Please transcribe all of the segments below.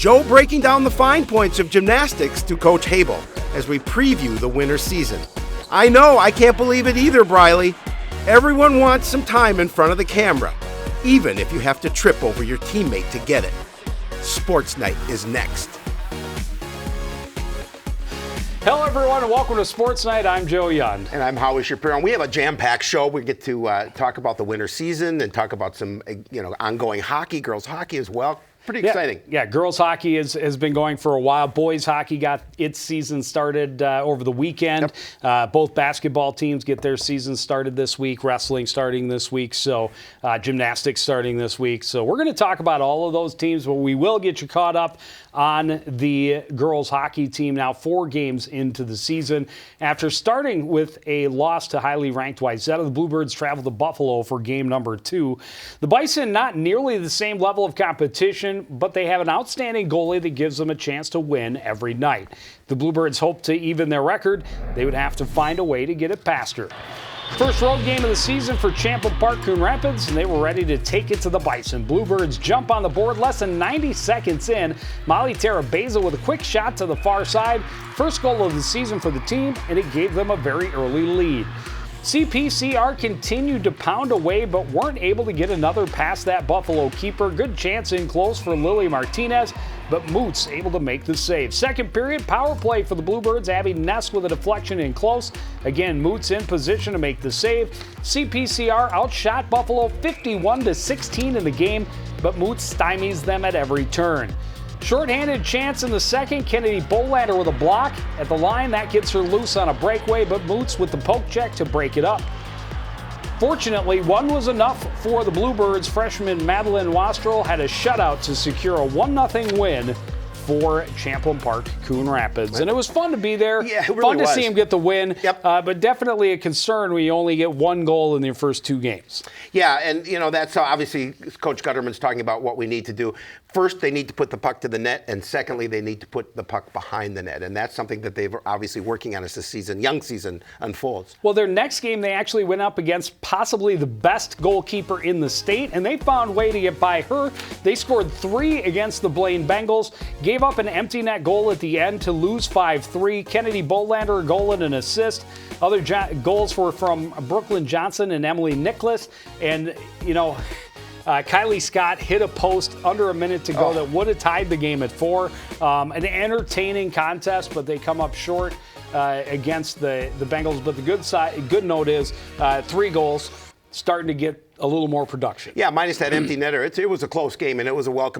Joe breaking down the fine points of gymnastics to Coach Habel as we preview the winter season. I know, I can't believe it either, Briley. Everyone wants some time in front of the camera, even if you have to trip over your teammate to get it. Sports Night is next. Hello, everyone, and welcome to Sports Night. I'm Joe Young. And I'm Howie Shapiro. And we have a jam-packed show. We get to talk about the winter season and talk about some, ongoing hockey, girls hockey as well. Pretty exciting. Yeah, girls hockey has been going for a while. Boys hockey got its season started over the weekend. Yep. Both basketball teams get their season started this week. Wrestling starting this week. So gymnastics starting this week. So we're going to talk about all of those teams, but we will get you caught up on the girls hockey team now 4 games into the season. After starting with a loss to highly ranked Wayzata, the Bluebirds travel to Buffalo for game number 2. The Bison not nearly the same level of competition, but they have an outstanding goalie that gives them a chance to win every night. The Bluebirds hope to even their record. They would have to find a way to get it past her. First road game of the season for Champlain Park Coon Rapids, and they were ready to take it to the Bison. Bluebirds jump on the board less than 90 seconds in. Molly Terabeza with a quick shot to the far side. First goal of the season for the team, and it gave them a very early lead. CPCR continued to pound away, but weren't able to get another past that Buffalo keeper. Good chance in close for Lily Martinez, but Moots able to make the save. Second period, power play for the Bluebirds. Abby Ness with a deflection in close. Again, Moots in position to make the save. CPCR outshot Buffalo 51-16 in the game, but Moots stymies them at every turn. Shorthanded chance in the second. Kennedy Bolander with a block at the line. That gets her loose on a breakaway, but Moots with the poke check to break it up. Fortunately, one was enough for the Bluebirds. Freshman Madeline Wastrel had a shutout to secure a 1-0 win for Champlain Park Coon Rapids. And it was fun to be there. Yeah, it really fun to was. see him get the win. Yep. But definitely a concern when you only get 1 goal in your first 2 games. Yeah, and that's obviously Coach Gutterman's talking about what we need to do. First, they need to put the puck to the net, and secondly, they need to put the puck behind the net. And that's something that they've obviously working on as the young season unfolds. Well, their next game, they actually went up against possibly the best goalkeeper in the state, and they found a way to get by her. They scored 3 against the Blaine Bengals, gave up an empty net goal at the end to lose 5-3. Kennedy Bolander a goal and an assist. Other goals were from Brooklyn Johnson and Emily Nicholas. And, Kylie Scott hit a post under a minute to go that would have tied the game at 4. An entertaining contest, but they come up short against the Bengals. But the good note is 3 goals, starting to get a little more production. Yeah, minus that empty netter. It was a close game, and it was a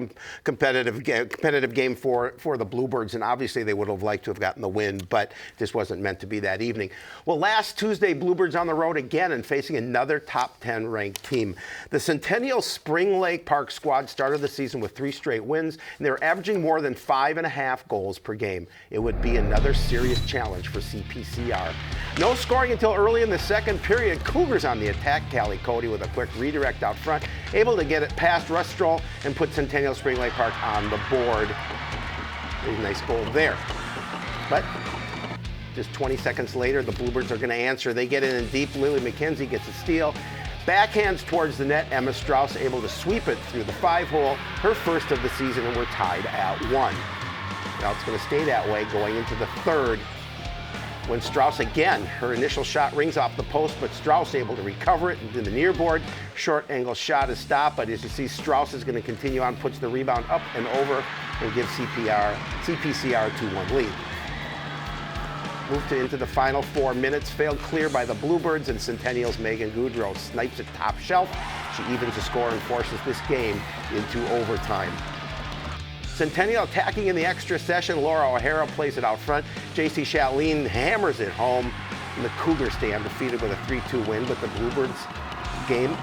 competitive game for the Bluebirds, and obviously they would have liked to have gotten the win, but this wasn't meant to be that evening. Well, last Tuesday, Bluebirds on the road again and facing another top 10 ranked team. The Centennial Spring Lake Park squad started the season with 3 straight wins, and they're averaging more than 5.5 goals per game. It would be another serious challenge for CPCR. No scoring until early in the second period. Cougars on the attack. Callie Cody with a quick redirect out front, able to get it past Russ Stroll and put Centennial Spring Lake Park on the board. A nice goal there. But just 20 seconds later, the Bluebirds are going to answer. They get in deep. Lily McKenzie gets a steal. Backhands towards the net. Emma Strauss able to sweep it through the 5-hole. Her first of the season, and we're tied at 1. Now it's going to stay that way going into the third. When Strauss again, her initial shot rings off the post, but Strauss able to recover it into the near board. Short angle shot is stopped, but as you see, Strauss is going to continue on, puts the rebound up and over, and gives CPCR a 2-1 lead. Moved into the final 4 minutes, failed clear by the Bluebirds, and Centennial's Megan Goudreau snipes it top shelf. She evens the score and forces this game into overtime. Centennial attacking in the extra session. Laura O'Hara plays it out front. J.C. Chatelain hammers it home. And the Cougars stay undefeated with a 3-2 win, but the Bluebirds game,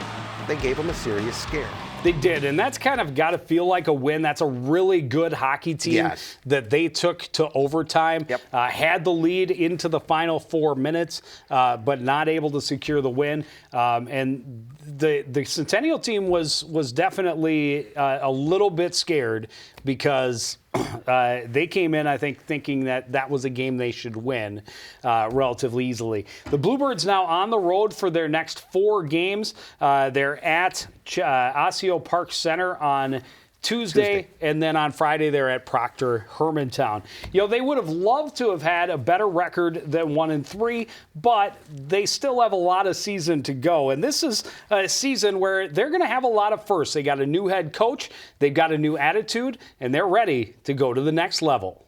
they gave them a serious scare. They did, and that's kind of got to feel like a win. That's a really good hockey team that they took to overtime. Yep. Had the lead into the final 4 minutes, but not able to secure the win. And the Centennial team was definitely a little bit scared because they came in, I think, thinking that was a game they should win relatively easily. The Bluebirds now on the road for their next 4 games. They're at Osseo Park Center on Tuesday, and then on Friday they're at Proctor Hermantown. They would have loved to have had a better record than 1-3, but they still have a lot of season to go. And this is a season where they're going to have a lot of firsts. They got a new head coach, they've got a new attitude, and they're ready to go to the next level.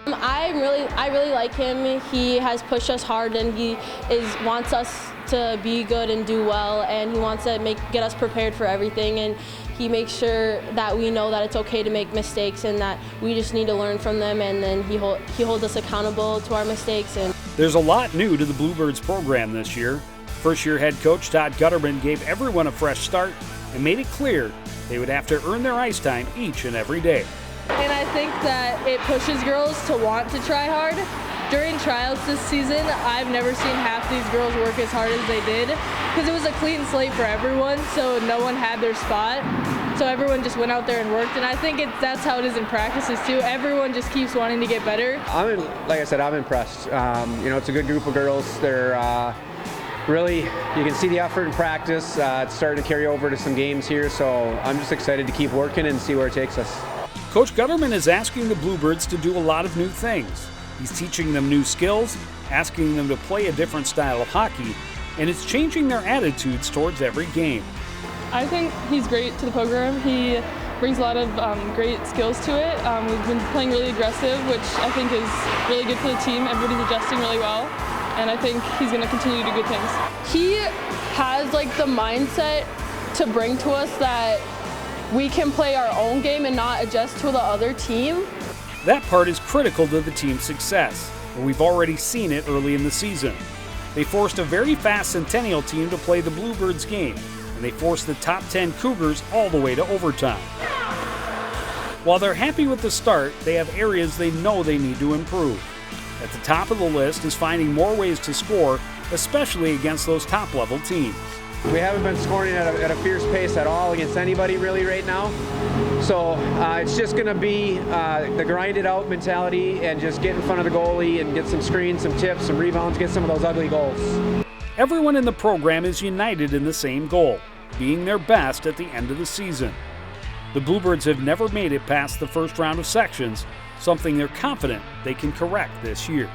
I really like him. He has pushed us hard, and he wants us to be good and do well, and he wants to get us prepared for everything, and he makes sure that we know that it's okay to make mistakes and that we just need to learn from them, and then he holds us accountable to our mistakes. And there's a lot new to the Bluebirds program this year. First-year head coach Todd Gutterman gave everyone a fresh start and made it clear they would have to earn their ice time each and every day. And I think that it pushes girls to want to try hard. During tryouts this season, I've never seen half these girls work as hard as they did because it was a clean slate for everyone, so no one had their spot. So everyone just went out there and worked, and I think that's how it is in practices too. Everyone just keeps wanting to get better. Like I said, I'm impressed. It's a good group of girls. They're really, you can see the effort in practice. It's starting to carry over to some games here, so I'm just excited to keep working and see where it takes us. Coach Gutterman is asking the Bluebirds to do a lot of new things. He's teaching them new skills, asking them to play a different style of hockey, and it's changing their attitudes towards every game. I think he's great to the program. He brings a lot of great skills to it. We've been playing really aggressive, which I think is really good for the team. Everybody's adjusting really well, and I think he's going to continue to do good things. he has the mindset to bring to us that we can play our own game and not adjust to the other team. That part is critical to the team's success, and we've already seen it early in the season. They forced a very fast Centennial team to play the Bluebirds game, and they forced the top 10 Cougars all the way to overtime. While they're happy with the start, they have areas they know they need to improve. At the top of the list is finding more ways to score, especially against those top-level teams. We haven't been scoring at a fierce pace at all against anybody really right now. So it's just going to be the grinded out mentality and just get in front of the goalie and get some screens, some tips, some rebounds, get some of those ugly goals. Everyone in the program is united in the same goal, being their best at the end of the season. The Bluebirds have never made it past the first round of sections, something they're confident they can correct this year.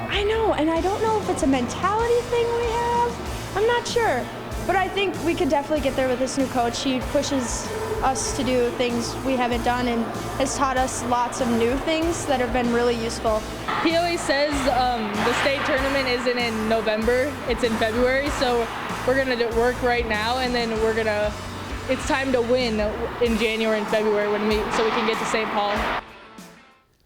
I know, and I don't know if it's a mentality thing we have. I'm not sure. But I think we could definitely get there with this new coach. He pushes us to do things we haven't done and has taught us lots of new things that have been really useful. He always says the state tournament isn't in November, it's in February, so we're going to work right now, and then it's time to win in January and February so we can get to St. Paul.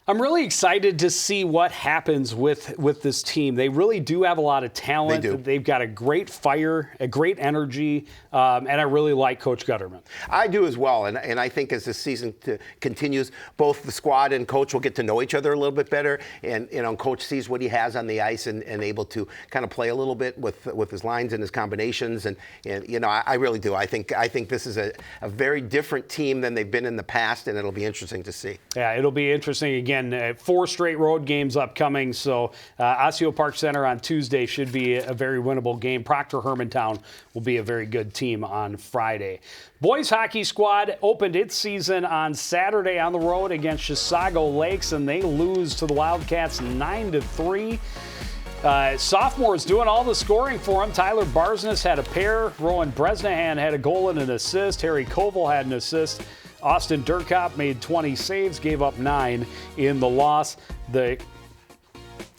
I'm really excited to see what happens with this team. They really do have a lot of talent. They do. They've got a great fire, a great energy, and I really like Coach Gutterman. I do as well, and I think as the season continues, both the squad and coach will get to know each other a little bit better, and coach sees what he has on the ice and able to kind of play a little bit with his lines and his combinations, and I really do. I think this is a very different team than they've been in the past, and it'll be interesting to see. Yeah, it'll be interesting. Again, 4 straight road games upcoming, so Osseo Park Center on Tuesday should be a very winnable game. Proctor Hermantown will be a very good team on Friday. Boys hockey squad opened its season on Saturday on the road against Chisago Lakes, and they lose to the Wildcats 9-3. Sophomores doing all the scoring for them. Tyler Barsness had a pair. Rowan Bresnahan had a goal and an assist. Harry Koval had an assist. Austin Durkop made 20 saves, gave up 9 in the loss. The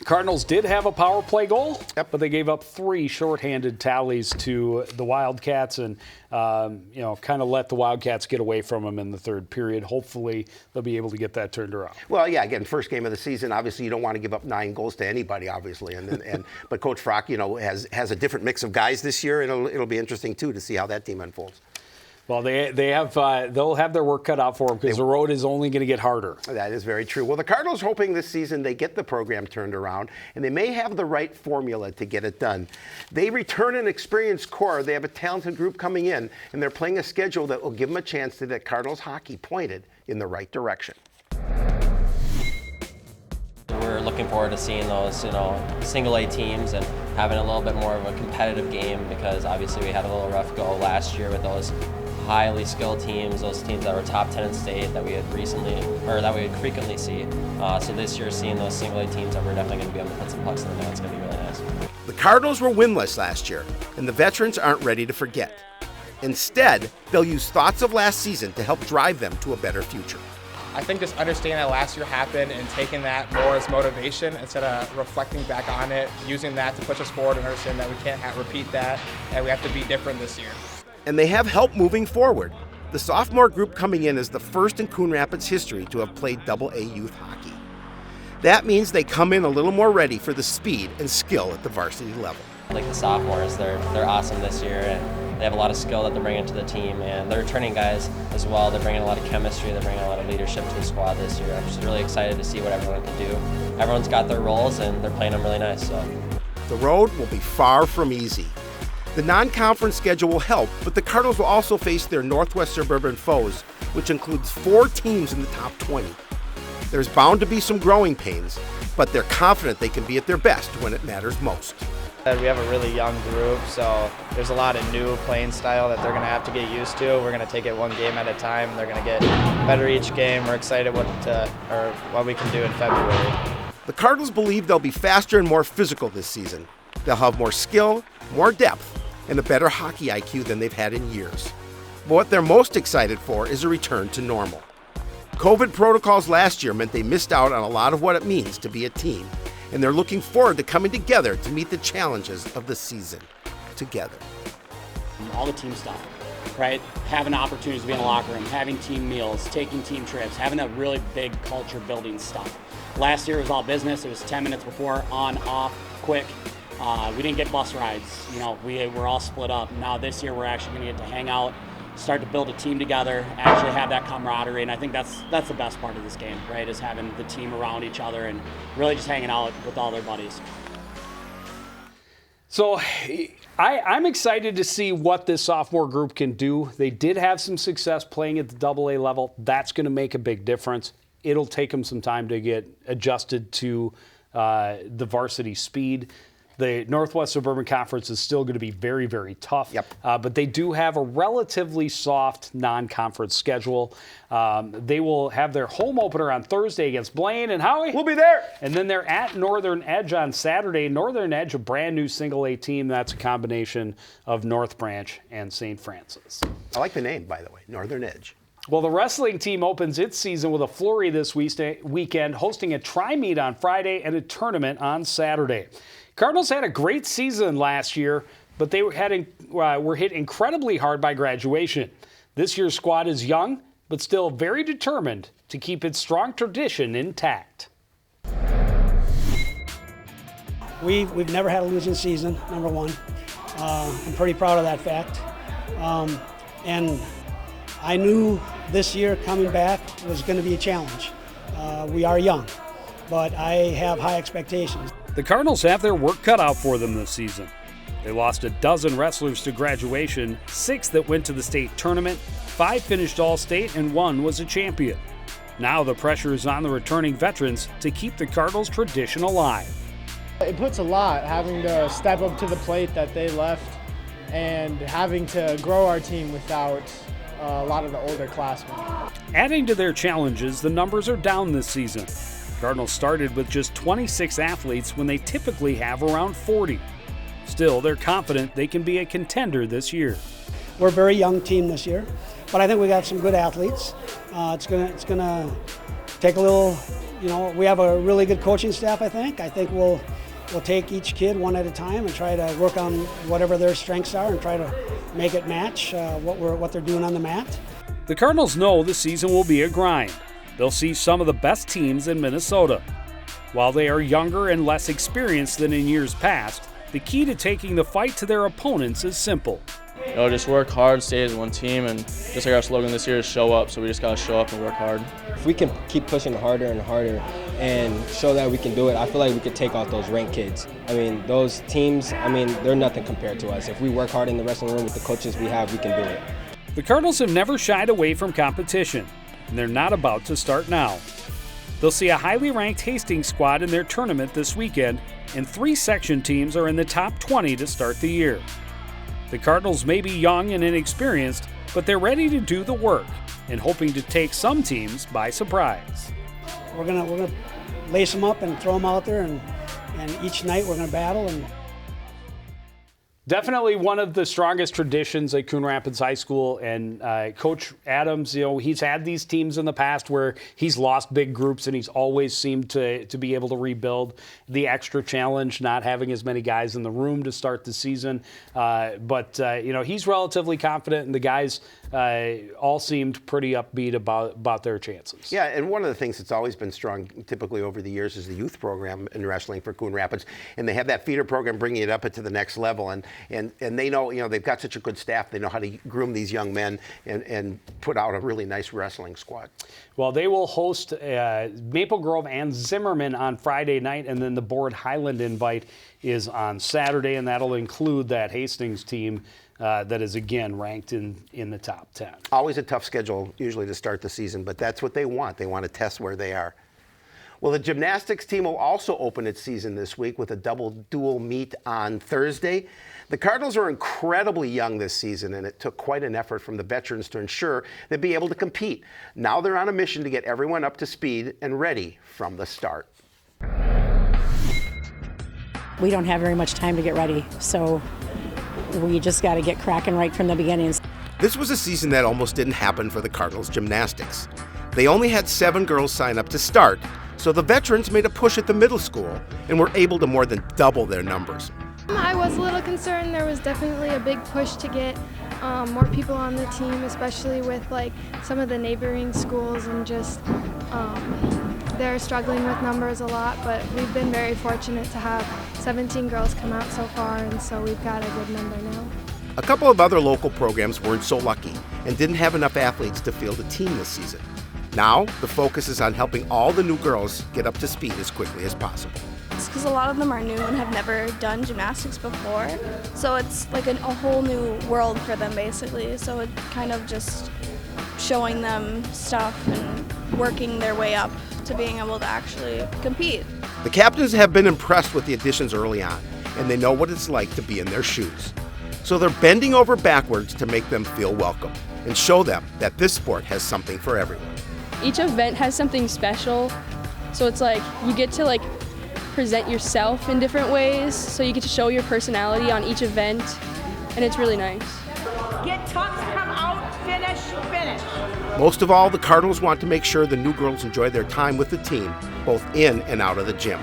Cardinals did have a power play goal, but they gave up 3 shorthanded tallies to the Wildcats and, kind of let the Wildcats get away from them in the third period. Hopefully, they'll be able to get that turned around. Well, yeah, again, first game of the season, obviously you don't want to give up 9 goals to anybody, obviously. But Coach Frock, has a different mix of guys this year, and it'll be interesting, too, to see how that team unfolds. Well, they'll have their work cut out for them because the road is only going to get harder. That is very true. Well, the Cardinals hoping this season they get the program turned around, and they may have the right formula to get it done. They return an experienced core. They have a talented group coming in, and they're playing a schedule that will give them a chance to get Cardinals hockey pointed in the right direction. We're looking forward to seeing those, single A teams and having a little bit more of a competitive game because obviously we had a little rough go last year with those highly skilled teams, those teams that were top 10 in state that we had recently, or that we would frequently see. So this year, seeing those single A teams that we're definitely going to be able to put some pucks in the net, it's going to be really nice. The Cardinals were winless last year, and the veterans aren't ready to forget. Instead, they'll use thoughts of last season to help drive them to a better future. I think just understanding that last year happened and taking that more as motivation instead of reflecting back on it, using that to push us forward and understand that we can't repeat that and we have to be different this year. And they have help moving forward. The sophomore group coming in is the first in Coon Rapids history to have played AA youth hockey. That means they come in a little more ready for the speed and skill at the varsity level. Like the sophomores, they're awesome this year, and they have a lot of skill that they're bringing to the team, and they're returning guys as well. They're bringing a lot of chemistry, they're bringing a lot of leadership to the squad this year. I'm just really excited to see what everyone can do. Everyone's got their roles, and they're playing them really nice. So the road will be far from easy. The non-conference schedule will help, but the Cardinals will also face their Northwest suburban foes, which includes 4 teams in the top 20. There's bound to be some growing pains, but they're confident they can be at their best when it matters most. We have a really young group, so there's a lot of new playing style that they're going to have to get used to. We're going to take it one game at a time. They're going to get better each game. We're excited what we can do in February. The Cardinals believe they'll be faster and more physical this season. They'll have more skill, more depth, and a better hockey IQ than they've had in years. But what they're most excited for is a return to normal. COVID protocols last year meant they missed out on a lot of what it means to be a team, and they're looking forward to coming together to meet the challenges of the season together. All the team stuff, right? Having opportunities to be in the locker room, having team meals, taking team trips, having that really big culture building stuff. Last year it was all business. It was 10 minutes before, on, off, quick. We didn't get bus rides. We were all split up. Now this year we're actually going to get to hang out, start to build a team together, actually have that camaraderie, and I think that's the best part of this game, right, is having the team around each other and really just hanging out with all their buddies. So I'm excited to see what this sophomore group can do. They did have some success playing at the AA level. That's going to make a big difference. It'll take them some time to get adjusted to the varsity speed. The Northwest Suburban Conference is still going to be very, very tough. Yep. But they do have a relatively soft non-conference schedule. They will have their home opener on Thursday against Blaine and Howie. We'll be there. And then they're at Northern Edge on Saturday. Northern Edge, a brand new single A team. That's a combination of North Branch and St. Francis. I like the name, by the way, Northern Edge. Well, the wrestling team opens its season with a flurry this weekend, hosting a tri-meet on Friday and a tournament on Saturday. Cardinals had a great season last year, but they were hit incredibly hard by graduation. This year's squad is young, but still very determined to keep its strong tradition intact. We've never had a losing season, number one. I'm pretty proud of that fact. And I knew this year coming back was going to be a challenge. We are young, but I have high expectations. The Cardinals have their work cut out for them this season. They lost a dozen wrestlers to graduation, 6 that went to the state tournament, 5 finished All-State, and 1 was a champion. Now the pressure is on the returning veterans to keep the Cardinals' tradition alive. It puts a lot, having to step up to the plate that they left and having to grow our team without a lot of the older classmen. Adding to their challenges, the numbers are down this season. Cardinals started with just 26 athletes when they typically have around 40. Still, they're confident they can be a contender this year. We're a very young team this year, but I think we got some good athletes. It's gonna take a little, we have a really good coaching staff, I think. I think we'll take each kid one at a time and try to work on whatever their strengths are and try to make it match what they're doing on the mat. The Cardinals know the season will be a grind. They'll see some of the best teams in Minnesota. While they are younger and less experienced than in years past, the key to taking the fight to their opponents is simple. Just work hard, stay as one team, and just like our slogan this year is show up, so we just got to show up and work hard. If we can keep pushing harder and harder and show that we can do it, I feel like we could take out those ranked kids. Those teams, they're nothing compared to us. If we work hard in the wrestling room with the coaches we have, we can do it. The Cardinals have never shied away from competition, and they're not about to start now. They'll see a highly ranked Hastings squad in their tournament this weekend, and 3 section teams are in the top 20 to start the year. The Cardinals may be young and inexperienced, but they're ready to do the work and hoping to take some teams by surprise. We're gonna lace them up and throw them out there, and each night we're gonna battle. And definitely one of the strongest traditions at Coon Rapids High School, and Coach Adams, he's had these teams in the past where he's lost big groups and he's always seemed to be able to rebuild. The extra challenge, not having as many guys in the room to start the season, but he's relatively confident, and the guys all seemed pretty upbeat about their chances. Yeah, and one of the things that's always been strong typically over the years is the youth program in wrestling for Coon Rapids, and they have that feeder program bringing it up to the next level, and they know, they've got such a good staff, they know how to groom these young men and put out a really nice wrestling squad. Well, they will host Maple Grove and Zimmerman on Friday night, and then the Board Highland invite is on Saturday, and that'll include that Hastings team that is, again, ranked in the top 10. Always a tough schedule, usually, to start the season, but that's what they want. They want to test where they are. Well, the gymnastics team will also open its season this week with a double dual meet on Thursday. The Cardinals are incredibly young this season, and it took quite an effort from the veterans to ensure they'd be able to compete. Now they're on a mission to get everyone up to speed and ready from the start. We don't have very much time to get ready, so we just got to get cracking right from the beginning. This was a season that almost didn't happen for the Cardinals gymnastics. They only had 7 girls sign up to start, so the veterans made a push at the middle school and were able to more than double their numbers. I was a little concerned. There was definitely a big push to get more people on the team, especially with some of the neighboring schools, and just they're struggling with numbers a lot, but we've been very fortunate to have 17 girls come out so far, and so we've got a good number now. A couple of other local programs weren't so lucky and didn't have enough athletes to field a team this season. Now, the focus is on helping all the new girls get up to speed as quickly as possible. It's because a lot of them are new and have never done gymnastics before, so it's like a whole new world for them, basically. So it kind of just showing them stuff and working their way up to being able to actually compete. The captains have been impressed with the additions early on, and they know what it's like to be in their shoes. So they're bending over backwards to make them feel welcome and show them that this sport has something for everyone. Each event has something special, so it's like you get to present yourself in different ways, so you get to show your personality on each event, and it's really nice. Get tough, come out, finish. Most of all, the Cardinals want to make sure the new girls enjoy their time with the team, both in and out of the gym.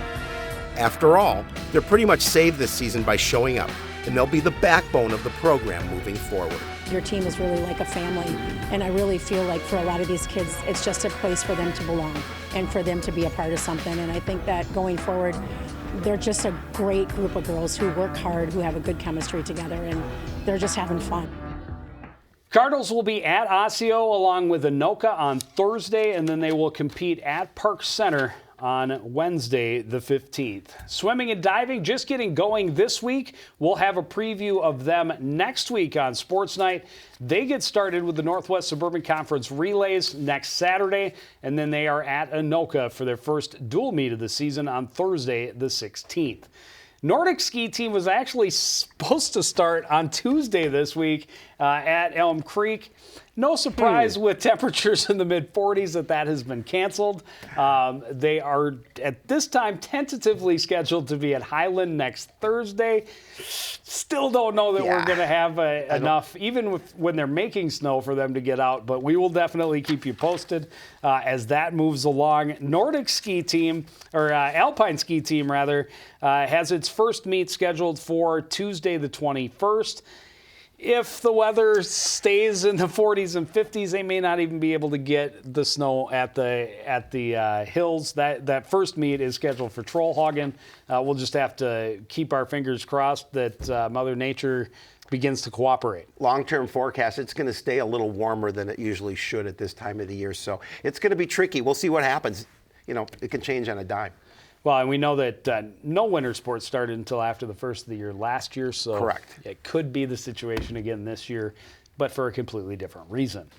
After all, they're pretty much saved this season by showing up, and they'll be the backbone of the program moving forward. Your team is really like a family, and I really feel like for a lot of these kids, it's just a place for them to belong and for them to be a part of something. And I think that going forward, they're just a great group of girls who work hard, who have a good chemistry together, and they're just having fun. Cardinals will be at Osseo along with Anoka on Thursday, and then they will compete at Park Center on Wednesday the 15th. Swimming and diving just getting going this week. We'll have a preview of them next week on Sportsnight. They get started with the Northwest Suburban Conference Relays next Saturday, and then they are at Anoka for their first dual meet of the season on Thursday the 16th. Nordic ski team was actually supposed to start on Tuesday this week at Elm Creek. No surprise with temperatures in the mid-40s that has been canceled. They are, at this time, tentatively scheduled to be at Highland next Thursday. Still don't know that we're going to have enough, even when they're making snow, for them to get out. But we will definitely keep you posted as that moves along. Nordic ski team, or Alpine ski team, rather, has its first meet scheduled for Tuesday the 21st. If the weather stays in the 40s and 50s, they may not even be able to get the snow at the hills. That first meet is scheduled for Trollhagen. We'll just have to keep our fingers crossed that Mother Nature begins to cooperate. Long-term forecast, it's going to stay a little warmer than it usually should at this time of the year, so it's going to be tricky. We'll see what happens. It can change on a dime. Well, and we know that no winter sports started until after the first of the year last year, so correct. It could be the situation again this year. but for a completely different reason.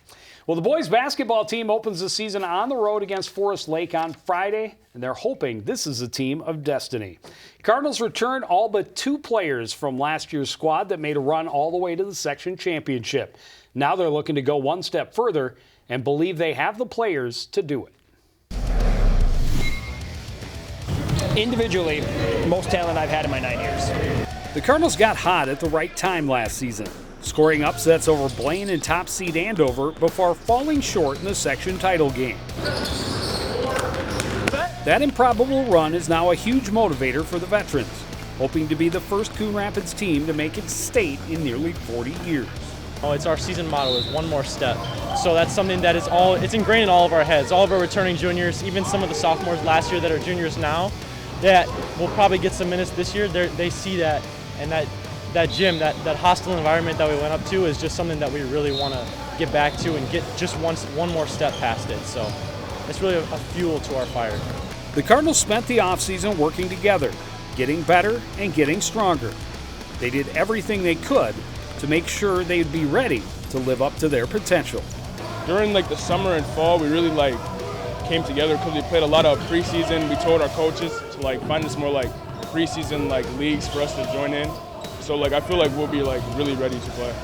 Well, the boys basketball team opens the season on the road against Forest Lake on Friday, and they're hoping this is a team of destiny. Cardinals return all but 2 players from last year's squad that made a run all the way to the section championship. Now they're looking to go one step further and believe they have the players to do it. Individually, most talent I've had in my 9 years. The Cardinals got hot at the right time last season, scoring upsets over Blaine and top seed Andover before falling short in the section title game. That improbable run is now a huge motivator for the veterans, hoping to be the first Coon Rapids team to make it state in nearly 40 years. Oh, it's our season motto is one more step. So that's something that is it's ingrained in all of our heads. All of our returning juniors, even some of the sophomores last year that are juniors now, that will probably get some minutes this year. They see that, and that gym, that hostile environment that we went up to is just something that we really want to get back to and get just one more step past it. So it's really a fuel to our fire. The Cardinals spent the offseason working together, getting better and getting stronger. They did everything they could to make sure they'd be ready to live up to their potential. During the summer and fall, we really came together because we played a lot of preseason. We told our coaches to find us more preseason leagues for us to join in. So I feel like we'll be really ready to play.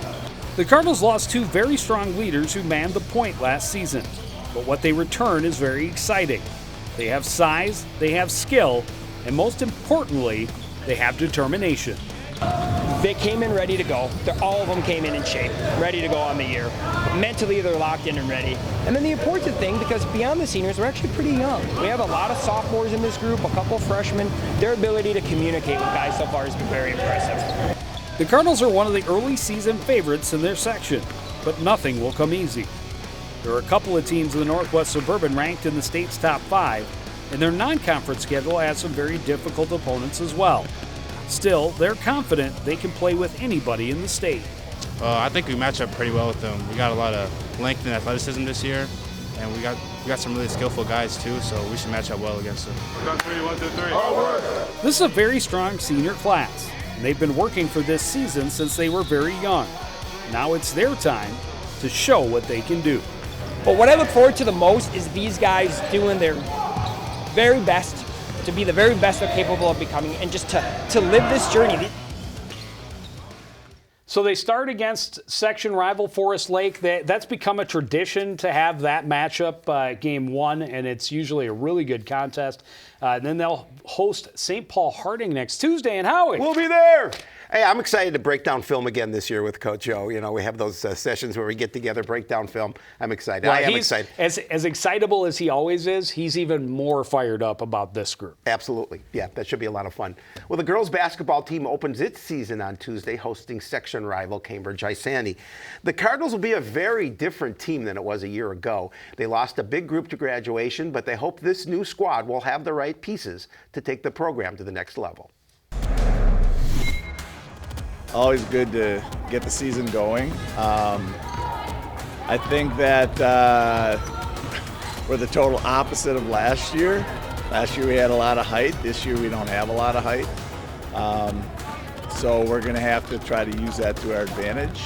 The Cardinals lost 2 very strong leaders who manned the point last season, but what they return is very exciting. They have size, they have skill, and most importantly, they have determination. They came in ready to go. All of them came in shape, ready to go on the year. Mentally, they're locked in and ready. And then the important thing, because beyond the seniors, we're actually pretty young. We have a lot of sophomores in this group, a couple freshmen. Their ability to communicate with guys so far has been very impressive. The Cardinals are one of the early season favorites in their section, but nothing will come easy. There are a couple of teams in the Northwest Suburban ranked in the state's top 5, and their non-conference schedule has some very difficult opponents as well. Still, they're confident they can play with anybody in the state. I think we match up pretty well with them. We got a lot of length and athleticism this year, and we got some really skillful guys too, so we should match up well against them. 1, 2, 3. This is a very strong senior class, and they've been working for this season since they were very young. Now it's their time to show what they can do. But what I look forward to the most is these guys doing their very best to be the very best they're capable of becoming, and just to live this journey. So they start against section rival Forest Lake. That's become a tradition to have that matchup, game 1, and it's usually a really good contest. And then they'll host St. Paul Harding next Tuesday. And Howie, we'll be there. Hey, I'm excited to break down film again this year with Coach Joe. You know, we have those sessions where we get together, break down film. I'm excited. Well, I am excited. As excitable as he always is, he's even more fired up about this group. Absolutely. Yeah, that should be a lot of fun. Well, the girls basketball team opens its season on Tuesday, hosting section rival Cambridge Isani. The Cardinals will be a very different team than it was a year ago. They lost a big group to graduation, but they hope this new squad will have the right pieces to take the program to the next level. Always good to get the season going. I think that we're the total opposite of last year. Last year we had a lot of height. This year we don't have a lot of height. So we're going to have to try to use that to our advantage.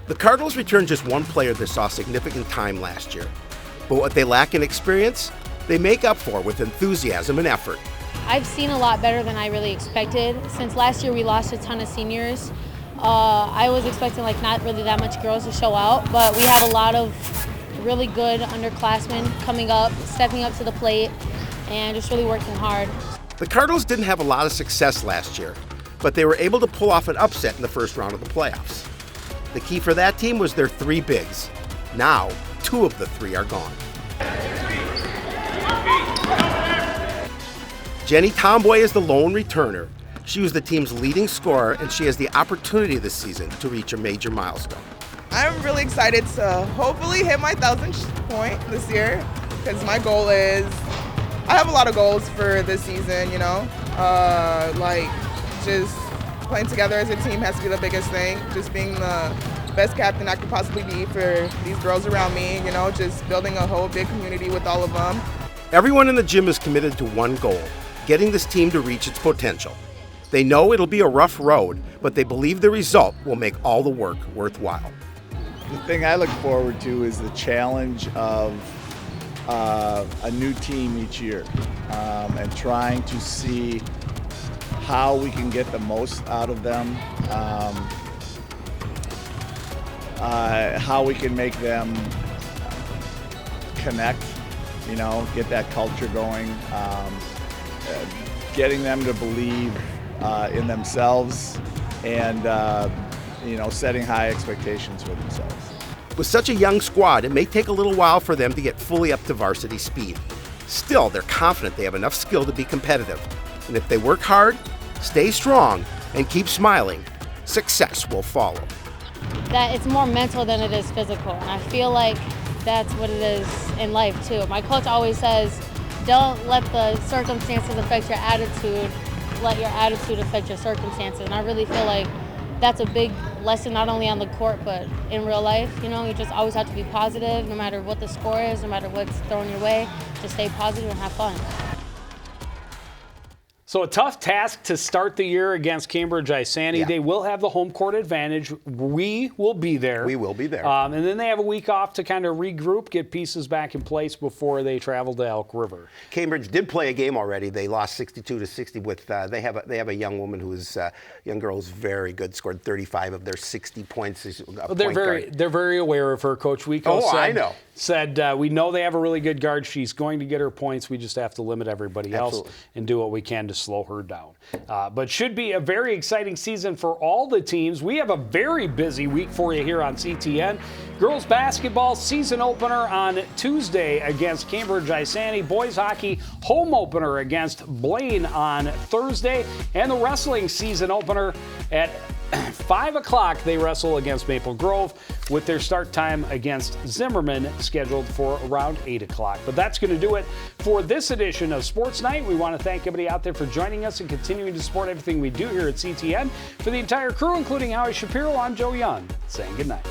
The Cardinals returned just one player that saw significant time last year. But what they lack in experience, they make up for with enthusiasm and effort. I've seen a lot better than I really expected. Since last year we lost a ton of seniors. I was expecting not really that much girls to show out, but we have a lot of really good underclassmen coming up, stepping up to the plate, and just really working hard. The Cardinals didn't have a lot of success last year, but they were able to pull off an upset in the first round of the playoffs. The key for that team was their 3 bigs. Now, 2 of the 3 are gone. Jenny Tomboy is the lone returner. She was the team's leading scorer, and she has the opportunity this season to reach a major milestone. I'm really excited to hopefully hit my 1,000th point this year, because my goal is, I have a lot of goals for this season, you know, just playing together as a team has to be the biggest thing, just being the best captain I could possibly be for these girls around me, you know, just building a whole big community with all of them. Everyone in the gym is committed to one goal, getting this team to reach its potential. They know it'll be a rough road, but they believe the result will make all the work worthwhile. The thing I look forward to is the challenge of a new team each year, and trying to see how we can get the most out of them, how we can make them connect, get that culture going, getting them to believe in themselves, and setting high expectations for themselves. With such a young squad, it may take a little while for them to get fully up to varsity speed. Still, they're confident they have enough skill to be competitive. And if they work hard, stay strong, and keep smiling, success will follow. That it's more mental than it is physical, and I feel like that's what it is in life too. My coach always says, don't let the circumstances affect your attitude, let your attitude affect your circumstances. And I really feel like that's a big lesson, not only on the court, but in real life. You just always have to be positive, no matter what the score is, no matter what's thrown your way. Just stay positive and have fun. So a tough task to start the year against Cambridge Isani. Yeah. They will have the home court advantage. We will be there. We will be there. And then they have a week off to kind of regroup, get pieces back in place before they travel to Elk River. Cambridge did play a game already. They lost 62-60 with. They have a young woman who's young girl who's very good. Scored 35 of their 60 points. They're very aware of her. Coach Wico said we know they have a really good guard. She's going to get her points. We just have to limit everybody else and do what we can to slow her down. But should be a very exciting season for all the teams. We have a very busy week for you here on CTN. Girls basketball season opener on Tuesday against Cambridge Isani. Boys hockey home opener against Blaine on Thursday. And the wrestling season opener at 5 o'clock. They wrestle against Maple Grove with their start time against Zimmerman scheduled for around 8 o'clock. But that's going to do it for this edition of Sports Night. We want to thank everybody out there for joining us and continuing to support everything we do here at CTN. For the entire crew, including Howie Shapiro, I'm Joe Young, saying good night.